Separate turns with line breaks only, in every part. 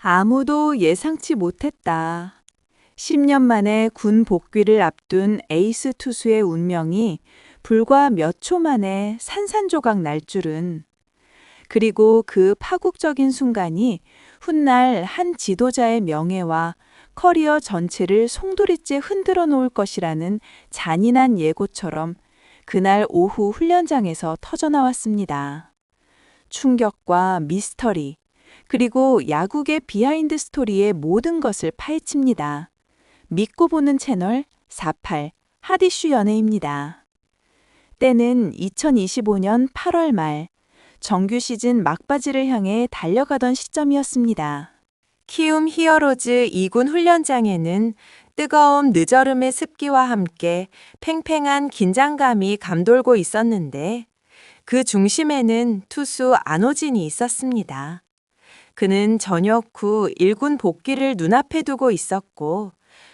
아무도 예상치 못했다. 10년 만에 군 복귀를 앞둔 에이스 투수의 운명이 불과 몇 초 만에 산산조각 날 줄은. 그리고 그 파국적인 순간이 훗날 한 지도자의 명예와 커리어 전체를 송두리째 흔들어 놓을 것이라는 잔인한 예고처럼 그날 오후 훈련장에서 터져나왔습니다. 충격과 미스터리, 그리고 야구계 비하인드 스토리의 모든 것을 파헤칩니다. 믿고 보는 채널 48 핫이슈 연예입니다. 때는 2025년 8월 말, 정규 시즌 막바지를 향해 달려가던 시점이었습니다. 키움 히어로즈 2군 훈련장에는 뜨거운 늦얼음의 습기와 함께 팽팽한 긴장감이 감돌고 있었는데 그 중심에는 투수 안호진이 있었습니다. 그는 전역 후 1군 복귀를 눈앞에 두고 있었고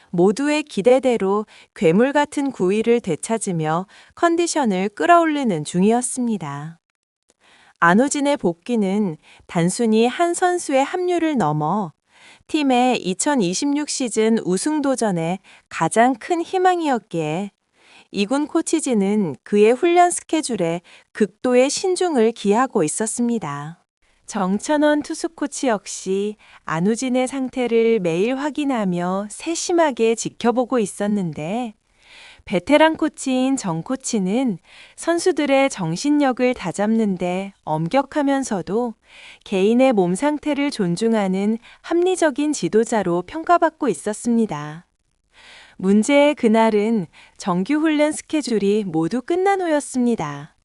모두의 기대대로 괴물 같은 구위를 되찾으며 컨디션을 끌어올리는 중이었습니다. 안호진의 복귀는 단순히 한 선수의 합류를 넘어 팀의 2026 시즌 우승 도전에 가장 큰 희망이었기에 이군 코치진은 그의 훈련 스케줄에 극도의 신중을 기하고 있었습니다. 정찬원 투수 코치 역시 안우진의 상태를 매일 확인하며 세심하게 지켜보고 있었는데 베테랑 코치인 정 코치는 선수들의 정신력을 다잡는데 엄격하면서도 개인의 몸 상태를 존중하는 합리적인 지도자로 평가받고 있었습니다. 문제의 그날은 정규 훈련 스케줄이 모두 끝난 후였습니다.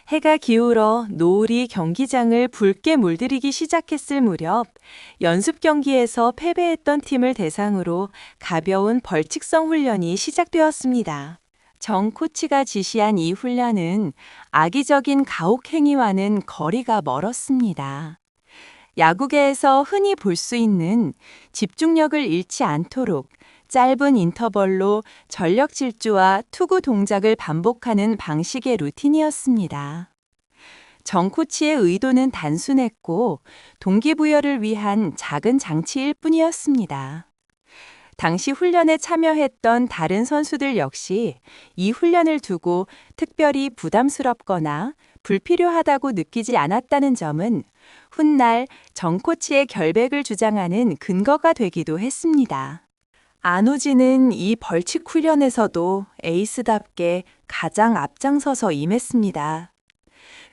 해가 기울어 노을이 경기장을 붉게 물들이기 시작했을 무렵 연습 경기에서 패배했던 팀을 대상으로 가벼운 벌칙성 훈련이 시작되었습니다. 정 코치가 지시한 이 훈련은 악의적인 가혹 행위와는 거리가 멀었습니다. 야구계에서 흔히 볼 수 있는 집중력을 잃지 않도록 짧은 인터벌로 전력 질주와 투구 동작을 반복하는 방식의 루틴이었습니다. 정 코치의 의도는 단순했고 동기부여를 위한 작은 장치일 뿐이었습니다. 당시 훈련에 참여했던 다른 선수들 역시 이 훈련을 두고 특별히 부담스럽거나 불필요하다고 느끼지 않았다는 점은 훗날 정 코치의 결백을 주장하는 근거가 되기도 했습니다. 안우진은 이 벌칙 훈련에서도 에이스답게 가장 앞장서서 임했습니다.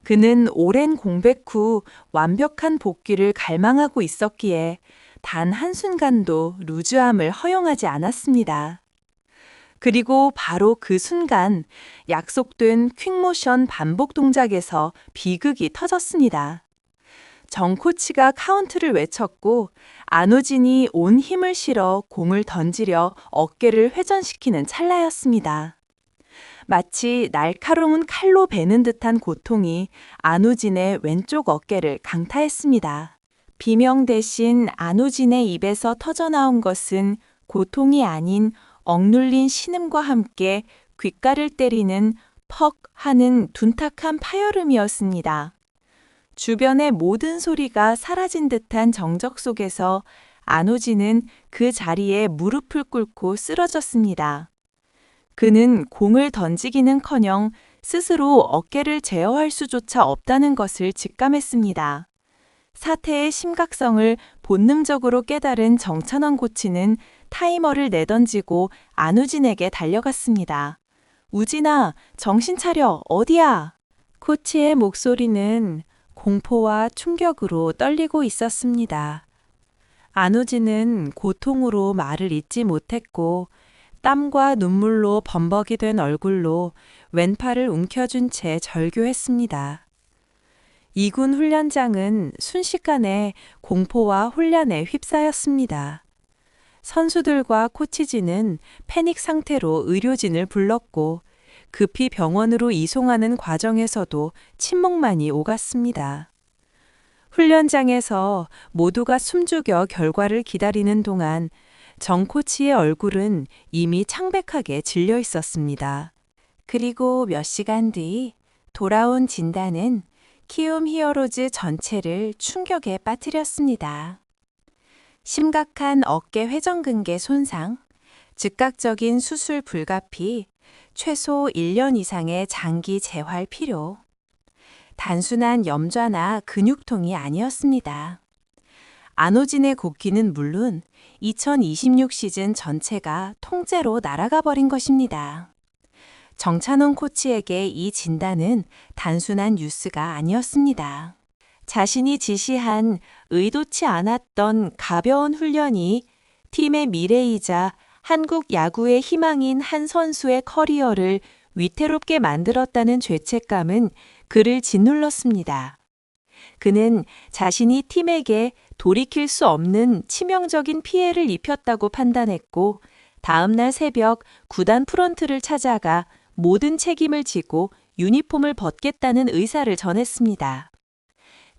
그는 오랜 공백 후 완벽한 복귀를 갈망하고 있었기에 단 한순간도 루즈함을 허용하지 않았습니다. 그리고 바로 그 순간 약속된 퀵모션 반복 동작에서 비극이 터졌습니다. 정 코치가 카운트를 외쳤고 안우진이 온 힘을 실어 공을 던지려 어깨를 회전시키는 찰나였습니다. 마치 날카로운 칼로 베는 듯한 고통이 안우진의 왼쪽 어깨를 강타했습니다. 비명 대신 안우진의 입에서 터져나온 것은 고통이 아닌 억눌린 신음과 함께 귓가를 때리는 퍽 하는 둔탁한 파열음이었습니다. 주변의 모든 소리가 사라진 듯한 정적 속에서 안우진은 그 자리에 무릎을 꿇고 쓰러졌습니다. 그는 공을 던지기는커녕 스스로 어깨를 제어할 수조차 없다는 것을 직감했습니다. 사태의 심각성을 본능적으로 깨달은 정찬원 코치는 타이머를 내던지고 안우진에게 달려갔습니다. 우진아, 정신 차려, 어디야? 코치의 목소리는 공포와 충격으로 떨리고 있었습니다. 안우진은 고통으로 말을 잇지 못했고 땀과 눈물로 범벅이 된 얼굴로 왼팔을 움켜쥔 채 절규했습니다. 2군 훈련장은 순식간에 공포와 혼란에 휩싸였습니다. 선수들과 코치진은 패닉 상태로 의료진을 불렀고 급히 병원으로 이송하는 과정에서도 침묵만이 오갔습니다. 훈련장에서 모두가 숨죽여 결과를 기다리는 동안 정 코치의 얼굴은 이미 창백하게 질려 있었습니다. 그리고 몇 시간 뒤 돌아온 진단은 키움 히어로즈 전체를 충격에 빠뜨렸습니다. 심각한 어깨 회전근개 손상, 즉각적인 수술 불가피, 최소 1년 이상의 장기 재활 필요. 단순한 염좌나 근육통이 아니었습니다. 안호진의 곡기는 물론 2026 시즌 전체가 통째로 날아가 버린 것입니다. 정찬원 코치에게 이 진단은 단순한 뉴스가 아니었습니다. 자신이 지시한 의도치 않았던 가벼운 훈련이 팀의 미래이자 한국 야구의 희망인 한 선수의 커리어를 위태롭게 만들었다는 죄책감은 그를 짓눌렀습니다. 그는 자신이 팀에게 돌이킬 수 없는 치명적인 피해를 입혔다고 판단했고, 다음날 새벽 구단 프런트를 찾아가 모든 책임을 지고 유니폼을 벗겠다는 의사를 전했습니다.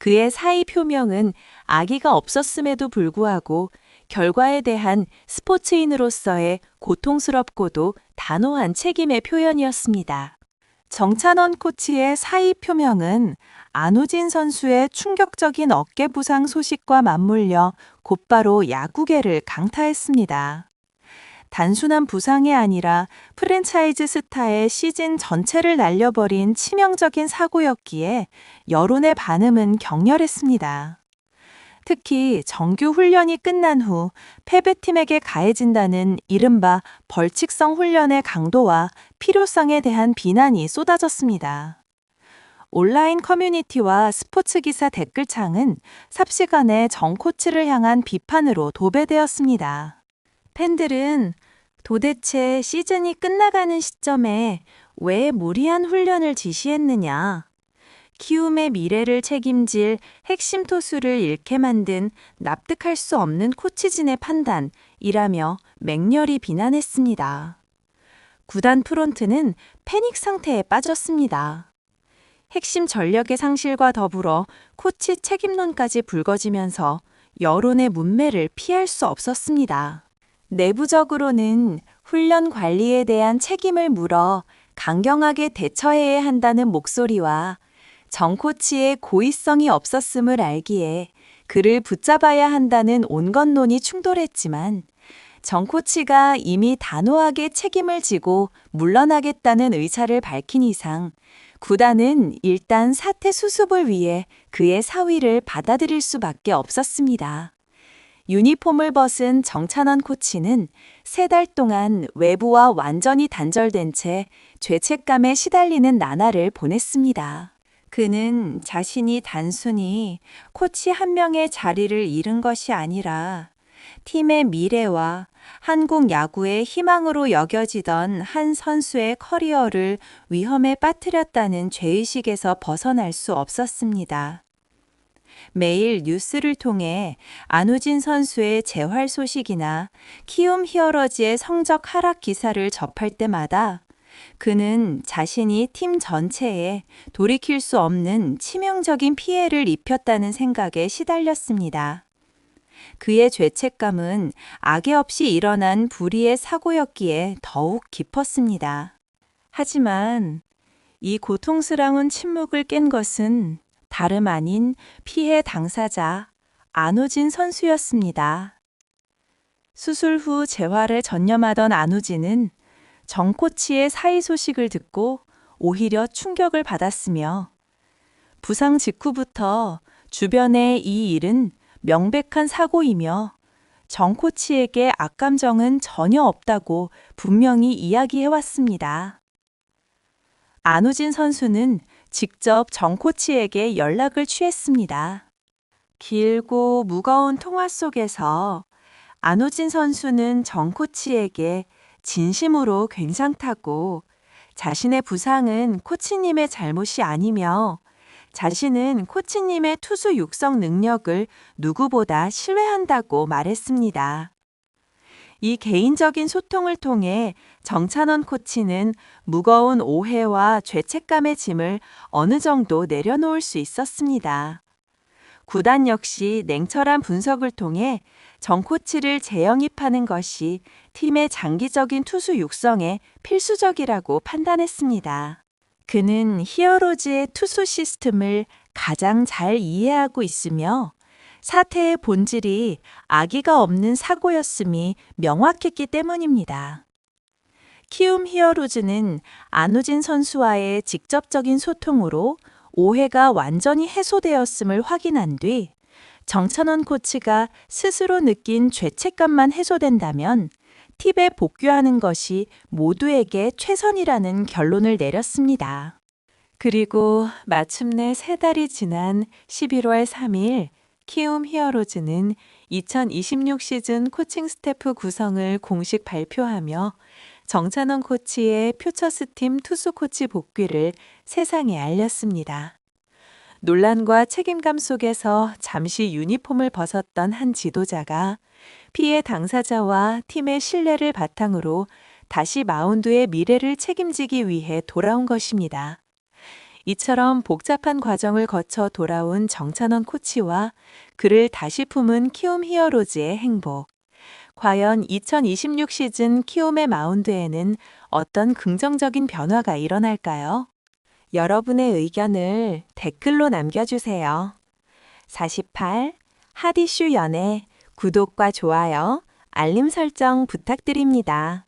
그의 사의 표명은 악의가 없었음에도 불구하고 결과에 대한 스포츠인으로서의 고통스럽고도 단호한 책임의 표현이었습니다. 정찬원 코치의 사의 표명은 안호진 선수의 충격적인 어깨 부상 소식과 맞물려 곧바로 야구계를 강타했습니다. 단순한 부상이 아니라 프랜차이즈 스타의 시즌 전체를 날려버린 치명적인 사고였기에 여론의 반응은 격렬했습니다. 특히 정규 훈련이 끝난 후 패배팀에게 가해진다는 이른바 벌칙성 훈련의 강도와 필요성에 대한 비난이 쏟아졌습니다. 온라인 커뮤니티와 스포츠 기사 댓글창은 삽시간에 정 코치를 향한 비판으로 도배되었습니다. 팬들은 도대체 시즌이 끝나가는 시점에 왜 무리한 훈련을 지시했느냐? 키움의 미래를 책임질 핵심 투수를 잃게 만든 납득할 수 없는 코치진의 판단이라며 맹렬히 비난했습니다. 구단 프론트는 패닉 상태에 빠졌습니다. 핵심 전력의 상실과 더불어 코치 책임론까지 불거지면서 여론의 문매를 피할 수 없었습니다. 내부적으로는 훈련 관리에 대한 책임을 물어 강경하게 대처해야 한다는 목소리와 정 코치의 고의성이 없었음을 알기에 그를 붙잡아야 한다는 온건론이 충돌했지만, 정 코치가 이미 단호하게 책임을 지고 물러나겠다는 의사를 밝힌 이상 구단은 일단 사태 수습을 위해 그의 사위를 받아들일 수밖에 없었습니다. 유니폼을 벗은 정찬원 코치는 3달 동안 외부와 완전히 단절된 채 죄책감에 시달리는 나날을 보냈습니다. 그는 자신이 단순히 코치 한 명의 자리를 잃은 것이 아니라 팀의 미래와 한국 야구의 희망으로 여겨지던 한 선수의 커리어를 위험에 빠뜨렸다는 죄의식에서 벗어날 수 없었습니다. 매일 뉴스를 통해 안호진 선수의 재활 소식이나 키움 히어로즈의 성적 하락 기사를 접할 때마다 그는 자신이 팀 전체에 돌이킬 수 없는 치명적인 피해를 입혔다는 생각에 시달렸습니다. 그의 죄책감은 악의 없이 일어난 불의의 사고였기에 더욱 깊었습니다. 하지만 이 고통스러운 침묵을 깬 것은 다름 아닌 피해 당사자 안호진 선수였습니다. 수술 후 재활에 전념하던 안호진은 정 코치의 사의 소식을 듣고 오히려 충격을 받았으며, 부상 직후부터 주변의 이 일은 명백한 사고이며 정 코치에게 악감정은 전혀 없다고 분명히 이야기해왔습니다. 안호진 선수는 직접 정 코치에게 연락을 취했습니다. 길고 무거운 통화 속에서 안호진 선수는 정 코치에게 진심으로 괜찮다고, 자신의 부상은 코치님의 잘못이 아니며 자신은 코치님의 투수 육성 능력을 누구보다 신뢰한다고 말했습니다. 이 개인적인 소통을 통해 정찬원 코치는 무거운 오해와 죄책감의 짐을 어느 정도 내려놓을 수 있었습니다. 구단 역시 냉철한 분석을 통해 정 코치를 재영입하는 것이 팀의 장기적인 투수 육성에 필수적이라고 판단했습니다. 그는 히어로즈의 투수 시스템을 가장 잘 이해하고 있으며 사태의 본질이 아기가 없는 사고였음이 명확했기 때문입니다. 키움 히어로즈는 안우진 선수와의 직접적인 소통으로 오해가 완전히 해소되었음을 확인한 뒤 정찬원 코치가 스스로 느낀 죄책감만 해소된다면 팁에 복귀하는 것이 모두에게 최선이라는 결론을 내렸습니다. 그리고 마침내 3달이 지난 11월 3일 키움 히어로즈는 2026 시즌 코칭 스태프 구성을 공식 발표하며 정찬원 코치의 퓨처스팀 투수 코치 복귀를 세상에 알렸습니다. 논란과 책임감 속에서 잠시 유니폼을 벗었던 한 지도자가 피해 당사자와 팀의 신뢰를 바탕으로 다시 마운드의 미래를 책임지기 위해 돌아온 것입니다. 이처럼 복잡한 과정을 거쳐 돌아온 정찬원 코치와 그를 다시 품은 키움 히어로즈의 행복. 과연 2026 시즌 키움의 마운드에는 어떤 긍정적인 변화가 일어날까요? 여러분의 의견을 댓글로 남겨주세요. 48. 핫이슈 연애 구독과 좋아요, 알림 설정 부탁드립니다.